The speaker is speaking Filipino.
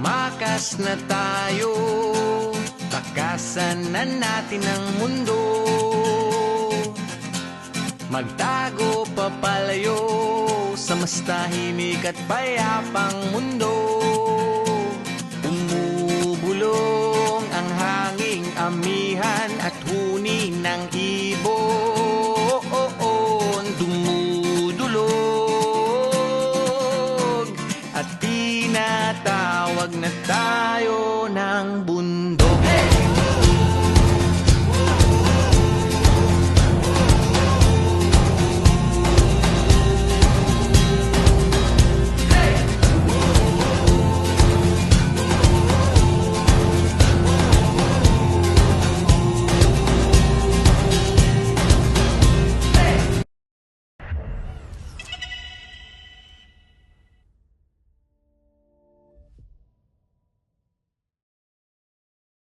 Tumakas na tayo, takasan na natin ang mundo. Magtago papalayo sa mas tahimik at payapang mundo. Umubulong ang hanging amihan at huni ng ibon. Dumudulog at tinatawag na tayo ng buhay.